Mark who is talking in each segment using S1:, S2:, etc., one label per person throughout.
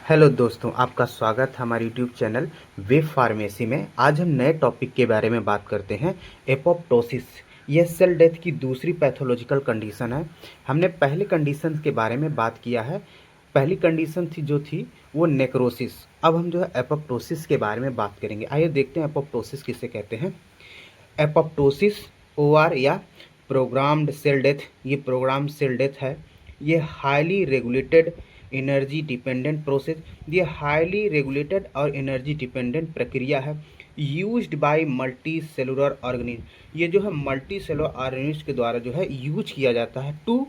S1: Hello दोस्तों, आपका स्वागत है हमारे यूट्यूब चैनल वेब फार्मेसी में। आज हम नए टॉपिक के बारे में बात करते हैं, एपोप्टोसिस। यह सेल डेथ की दूसरी पैथोलॉजिकल कंडीशन है। हमने पहले कंडीशन के बारे में बात किया है। पहली कंडीशन थी वो नेक्रोसिस। अब हम जो है एपोप्टोसिस के बारे में बात करेंगे। आइए देखते हैं एपोप्टोसिस किसे कहते हैं। एपोप्टोसिस ओआर या प्रोग्राम्ड सेल डेथ, ये प्रोग्राम सेल डेथ है। ये highly regulated energy dependent process, ये हाईली रेगुलेटेड और एनर्जी डिपेंडेंट प्रक्रिया है used by multi cellular organism. ये जो है मल्टी सेलुलर ऑर्गेनिज्म के द्वारा जो है यूज किया जाता है to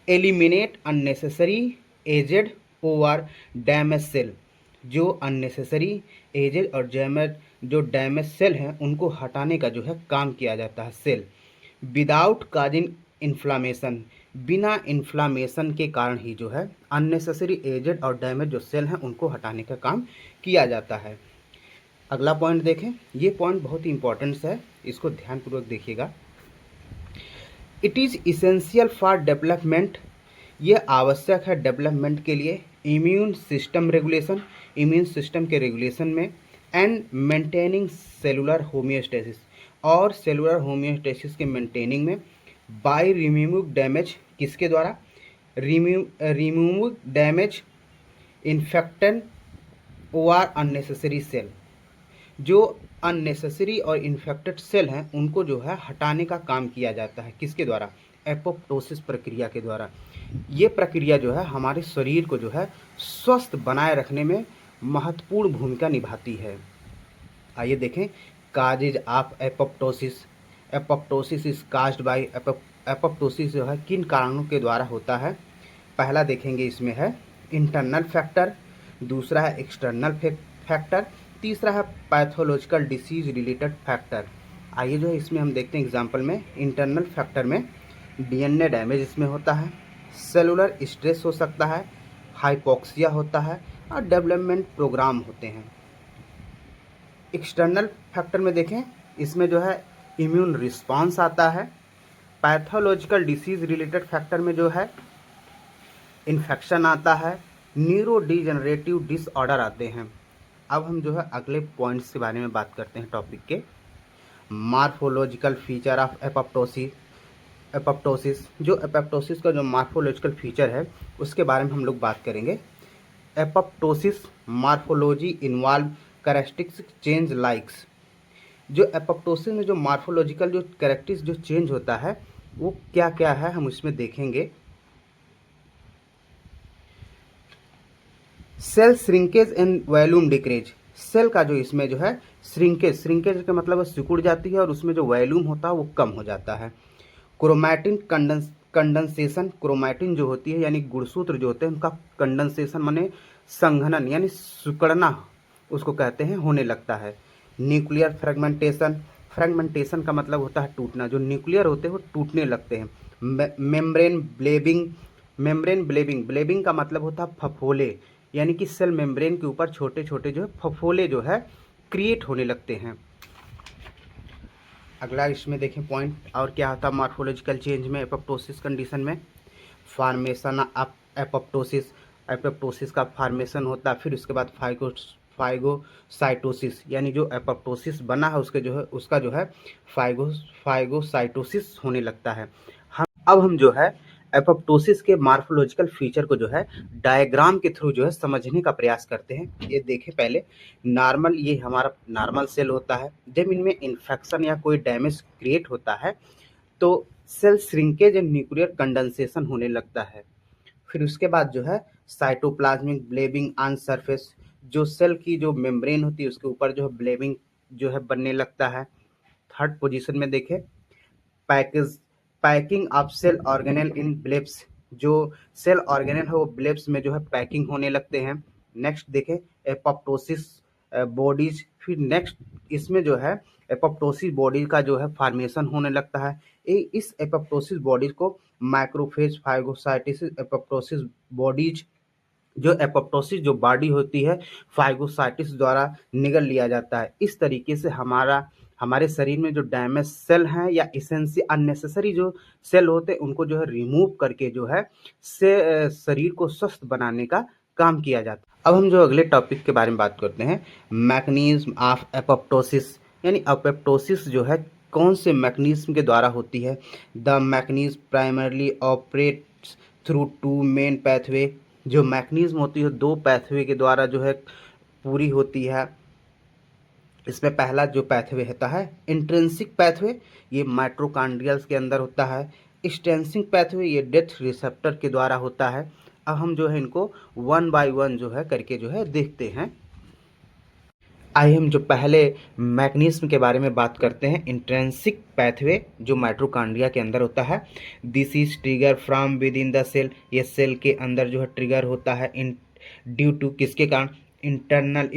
S1: eliminate unnecessary aged over damage cell. जो अननेसेसरी एजेड और जो डैमेज सेल हैं उनको हटाने का जो है काम किया जाता है सेल विदाउट काजिंग इन्फ्लामेशन। बिना इन्फ्लामेशन के कारण ही जो है अननेसेसरी एजेड और डैमेज जो सेल हैं उनको हटाने का काम किया जाता है। अगला पॉइंट देखें, ये पॉइंट बहुत ही इंपॉर्टेंट है, इसको ध्यानपूर्वक देखिएगा। It is essential for development, यह आवश्यक है डेवलपमेंट के लिए immune system regulation, immune system के रेगुलेशन में, एंड मेंटेनिंग सेलुलर होमियोस्टेसिस, और सेलुलर होमियोस्टेसिस के मेंटेनिंग में, बाय रिमूविंग डैमेज, किसके द्वारा, रिमूविंग डैमेज इन्फेक्टेड और अननेसेसरी सेल। जो अननेसेसरी और इन्फेक्टेड सेल हैं उनको जो है हटाने का काम किया जाता है, किसके द्वारा, एपोप्टोसिस प्रक्रिया के द्वारा। ये प्रक्रिया जो है हमारे शरीर को जो है स्वस्थ बनाए रखने में महत्वपूर्ण भूमिका निभाती है। आइए देखें, causes of apoptosis. Apoptosis is caused by, apoptosis जो है किन कारणों के द्वारा होता है। पहला देखेंगे, इसमें है इंटरनल फैक्टर, दूसरा है एक्सटर्नल फैक्टर, तीसरा है पैथोलॉजिकल डिसीज रिलेटेड फैक्टर। आइए जो है इसमें हम देखते हैं एग्जांपल में। इंटरनल फैक्टर में डीएनए डैमेज इसमें होता है, सेलुलर स्ट्रेस हो सकता है, हाइपोक्सिया होता है, और डेवलपमेंट प्रोग्राम होते हैं। एक्सटर्नल फैक्टर में देखें, इसमें जो है इम्यून रिस्पांस आता है। पैथोलॉजिकल डिसीज रिलेटेड फैक्टर में जो है इन्फेक्शन आता है, न्यूरो डिजेनरेटिव डिसऑर्डर आते हैं। अब हम जो है अगले पॉइंट्स के बारे में बात करते हैं टॉपिक के। Morphological feature of apoptosis. Apoptosis, जो एपोप्टोसिस का जो मार्फोलॉजिकल फीचर है उसके बारे में हम लोग बात करेंगे। Apoptosis morphology involve characteristic change likes. जो एपोप्टोसिस में जो मार्फोलॉजिकल जो कैरेक्टरिस्टिक जो चेंज होता है वो क्या क्या है हम इसमें देखेंगे। Cell shrinkage and volume decrease. Cell का जो इसमें जो है श्रिंकेज का मतलब सिकुड़ जाती है और उसमें जो वॉल्यूम होता है वो कम हो जाता है। क्रोमैटिन कंडेंसेशन, क्रोमैटिन जो होती है यानी गुणसूत्र जो होते हैं उनका कंडेंसेशन माने संघनन यानी सिकुड़ना उसको कहते हैं, होने लगता है। न्यूक्लियर फ्रेगमेंटेशन, फ्रेगमेंटेशन का मतलब होता है टूटना, जो न्यूक्लियर होते हैं वो टूटने लगते हैं। मेम्ब्रेन ब्लेबिंग, मेम्ब्रेन ब्लेबिंग, ब्लेबिंग का मतलब होता है फफोले, यानी कि सेल मेम्ब्रेन के ऊपर छोटे छोटे जो है फफोले जो है क्रिएट होने लगते हैं। अगला इसमें देखें पॉइंट और क्या होता है मॉर्फोलॉजिकल चेंज में एपोप्टोसिस कंडीशन में। फॉर्मेशन ऑफ एपोप्टोसिस, एपोप्टोसिस का फॉर्मेशन होता है। फिर उसके बाद फाइगोसाइटोसिस, यानी जो एपोप्टोसिस बना है उसके जो है उसका जो है फाइगोसाइटोसिस होने लगता है। अब हम जो है एपोप्टोसिस के मार्फोलॉजिकल फीचर को जो है डायग्राम के थ्रू जो है समझने का प्रयास करते हैं। ये देखें पहले, नॉर्मल, ये हमारा नॉर्मल सेल होता है। जब इनमें इन्फेक्शन या कोई डैमेज क्रिएट होता है तो cell shrinkage and nuclear condensation होने लगता है। फिर उसके बाद जो है साइटोप्लाज्मिक ब्लेबिंग ऑन सरफेस, जो सेल की जो मेम्ब्रेन होती है उसके ऊपर जो है ब्लेबिंग जो है बनने लगता है। थर्ड पोजीशन में देखें, package packing of cell organelle in blebs, जो सेल ऑर्गेनेल है वो ब्लेब्स में जो है पैकिंग होने लगते हैं। नेक्स्ट देखें एपोप्टोसिस बॉडीज, फिर नेक्स्ट इसमें जो है एपोप्टोसिस बॉडी का जो है फॉर्मेशन होने लगता है। इस एपोप्टोसिस बॉडीज को माइक्रोफेज फाइगोसाइटिस एपोप्टोसिस बॉडीज, जो एपोप्टोसिस जो बॉडी होती है फाइगोसाइटिस द्वारा निगल लिया जाता है। इस तरीके से हमारे शरीर में जो डैमेज सेल हैं या इसेंशियल अननेसेसरी जो सेल होते हैं उनको जो है रिमूव करके जो है से शरीर को स्वस्थ बनाने का काम किया जाता है। अब हम जो अगले टॉपिक के बारे में बात करते हैं, मैकेनिज्म ऑफ एपोप्टोसिस, यानी एपोप्टोसिस जो है कौन से मैकेनिज्म के द्वारा होती है। The mechanism primarily operates through two main pathway, जो मैकेनिज्म होती है दो पैथवे के द्वारा जो है पूरी होती है। इसमें पहला जो पैथवे होता है इंट्रिंसिक पैथवे, ये माइटोकॉन्ड्रियल्स के अंदर होता है। एक्सटेंसिव पैथवे ये डेथ रिसेप्टर के द्वारा होता है। अब हम जो है इनको वन बाय वन जो है करके जो है देखते हैं। आइए हम जो पहले मैकेनिज्म के बारे में बात करते हैं, इंट्रिंसिक पैथवे जो माइटोकॉन्ड्रिया के अंदर होता है। This is trigger from with in the cell, ये सेल के अंदर जो है ट्रिगर होता है इन ड्यू टू किसके कारण, इंटरनल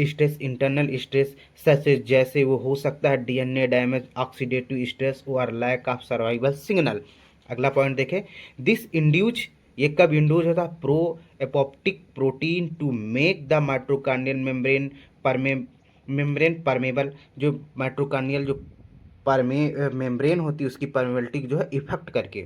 S1: स्ट्रेस सच जैसे वो हो सकता है डीएनए डैमेज, ऑक्सीडेटिव स्ट्रेस और लैक ऑफ सर्वाइवल सिग्नल। अगला पॉइंट देखें, दिस इंड्यूज, ये कब इंड्यूज होता है, pro apoptotic protein to make the mitochondrial membrane permeable, जो माइटोकॉन्ड्रियल जो मेम्ब्रेन होती है उसकी परमेबिलिटी जो है इफेक्ट करके।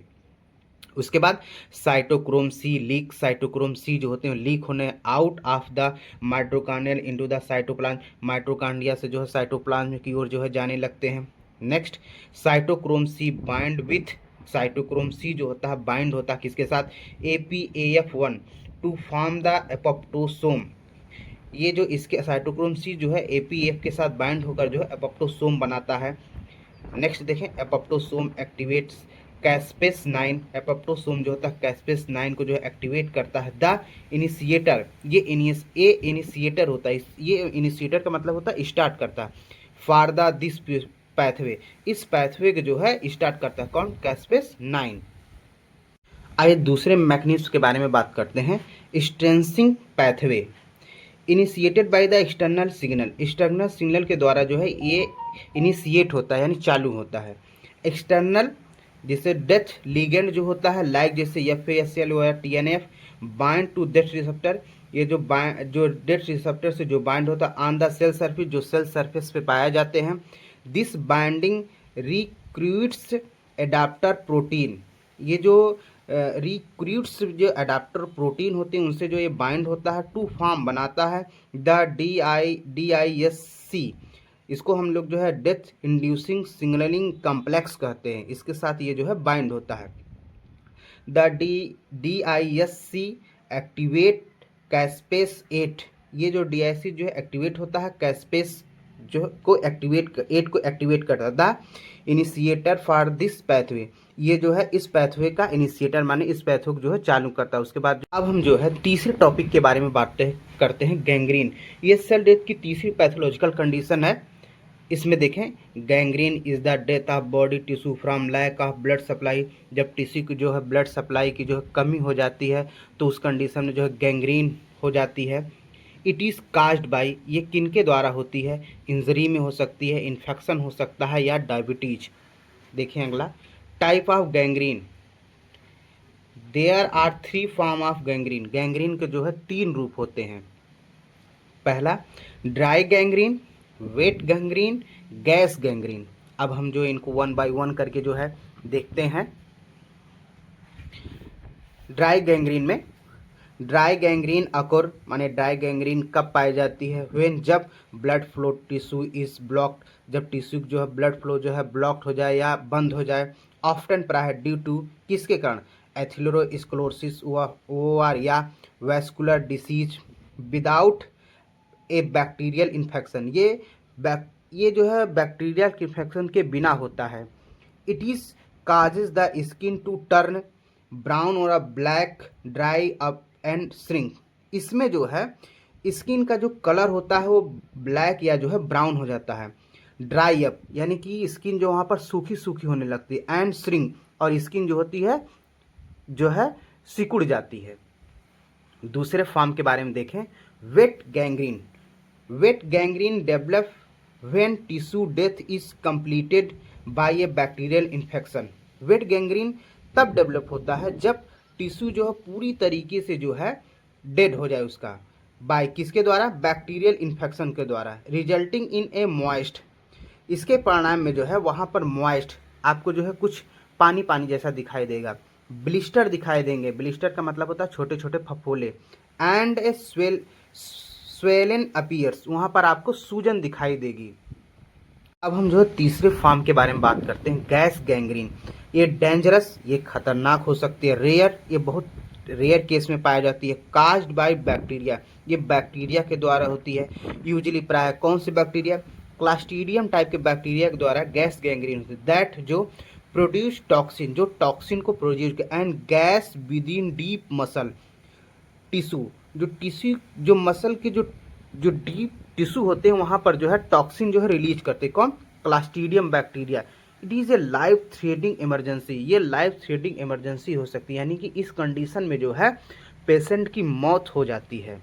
S1: उसके बाद cytochrome C leak, cytochrome C जो होते हैं लीक होने out of the mitochondrial into the cytoplasm, mitochondria से जो है साइटोप्लाज्म की ओर जो है जाने लगते हैं। Next, cytochrome C bind with, cytochrome C जो होता है बाइंड होता है किसके साथ, APAF1 टू फॉर्म द एपोप्टोसोम। ये जो इसके साइटोक्रोम सी जो है APF के साथ बाइंड होकर जो है एपोप्टोसोम बनाता है। नेक्स्ट देखें, एपोप्टोसोम एक्टिवेट्स कैस्पेस 9, एपोप्टोसोम जो होता है कैस्पेस 9 को जो है एक्टिवेट करता है। द इनिशिएटर, ये इनिशिएटर होता है, ये इनिशिएटर का मतलब होता है स्टार्ट करता है। फॉर द दिस पैथवे, इस पैथवे के जो है स्टार्ट करता है कौन, कैस्पेस 9। आइए दूसरे मैकेनिज्म के बारे में बात करते हैं, स्ट्रेंसिंग pathway initiated by the external signal के द्वारा जो है ये इनिशिएट होता है यानी चालू होता है। एक्सटर्नल जैसे डेथ लिगेंड जो होता है लाइक जैसे FASL या TNF bind to death receptor, ये जो डेथ रिसेप्टर से जो बाइंड होता है ऑन द सेल सरफेस, जो सेल सरफेस पे पाए जाते हैं। This binding recruits adaptor protein, ये जो रिक्रूट्स जो अडाप्टर प्रोटीन होते हैं उनसे जो ये बाइंड होता है टू फॉर्म बनाता है द DISC, इसको हम लोग जो है डेथ इंड्यूसिंग सिग्नलिंग कॉम्प्लेक्स कहते हैं, इसके साथ ये जो है बाइंड होता है। द DISC एक्टिवेट कैस्पेस 8, ये जो DISC जो है एक्टिवेट होता है कैस्पेस जो को एक्टिवेट करता है। The initiator for this pathway, ये जो है इस पैथवे का इनिशिएटर माने इस पैथवे को जो है चालू करता है। उसके बाद अब हम जो है तीसरे टॉपिक के बारे में बात करते हैं, गैंग्रीन। ये सेल डेथ की तीसरी पैथोलॉजिकल कंडीशन है। इसमें देखें, gangrene is the death of body tissue from lack of blood supply, जब टिश्यू की जो है ब्लड सप्लाई की जो है कमी हो जाती है तो उस कंडीशन में जो है गैंग्रीन हो जाती है। इट इज़ कास्ड बाई, ये किन के द्वारा होती है, इंजरी में हो सकती है, इन्फेक्शन हो सकता है या डायबिटीज। देखें अगला, type of gangrene, there are 3 form of gangrene, gangrene के जो है 3 रूप होते हैं। पहला dry gangrene, wet gangrene, gas gangrene. अब हम जो इनको वन बाय वन करके जो है देखते हैं। ड्राई गैंग्रीन में, ड्राई गैंग्रीन अकोर माने ड्राई गैंग्रीन कब पाई जाती है, व्हेन जब blood flow tissue is blocked, जब टिश्यू जो है ब्लड फ्लो जो है ब्लॉक्ड हो जाए या बंद हो जाए। ऑफ्टन प्राय ड्यू टू किसके कारण, एथेरोस्क्लेरोसिस ओआर या vascular disease without a bacterial infection, ये जो है बैक्टीरियल इन्फेक्शन के बिना होता है। It is causes the skin to turn brown और black, dry up and shrink, इसमें जो है स्किन का जो कलर होता है वो ब्लैक या जो है ब्राउन हो जाता है। ड्राई अप यानी कि स्किन जो वहाँ पर सूखी सूखी होने लगती है, एंड श्रिंक और स्किन जो होती है जो है सिकुड़ जाती है। दूसरे फॉर्म के बारे में देखें, wait gangrene, wet gangrene develop when tissue death is completed by A bacterial infection. Wait gangrene तब डेवलप होता है जब टिश्यू जो है पूरी तरीके से जो है डेड हो जाए उसका, बाय किसके द्वारा, बैक्टीरियल इन्फेक्शन के द्वारा, रिजल्टिंग इन ए मॉइस्ट, इसके परिणाम में जो है वहाँ पर मॉइस्ट आपको जो है कुछ पानी पानी जैसा दिखाई देगा, ब्लिस्टर दिखाई देंगे, ब्लिस्टर का मतलब होता है छोटे छोटे फफोले, एंड ए स्वेलन अपीयर्स, वहाँ पर आपको सूजन दिखाई देगी। अब हम जो है तीसरे फॉर्म के बारे में बात करते हैं, गैस गैंग्रीन। ये डेंजरस, ये खतरनाक हो सकती है। रेयर, ये बहुत रेयर केस में पाई जाती है। काज्ड बाय बैक्टीरिया, ये बैक्टीरिया के द्वारा होती है। यूजुअली प्राय कौन से बैक्टीरिया, क्लास्ट्रीडियम टाइप के बैक्टीरिया के द्वारा गैस गैंग्रीन होती है। दैट जो प्रोड्यूस टॉक्सिन, जो टॉक्सिन को प्रोड्यूस कर, and gas with in deep muscle tissue, जो टिश्यू, जो मसल के जो जो डीप टिश्यू होते हैं वहाँ पर जो है टॉक्सिन जो है रिलीज करते हैं। कौन, Clostridium bacteria. It is a life threatening emergency, ये लाइफ थ्रेटिंग इमरजेंसी हो सकती है, यानी कि इस कंडीशन में जो है पेशेंट की मौत हो जाती है।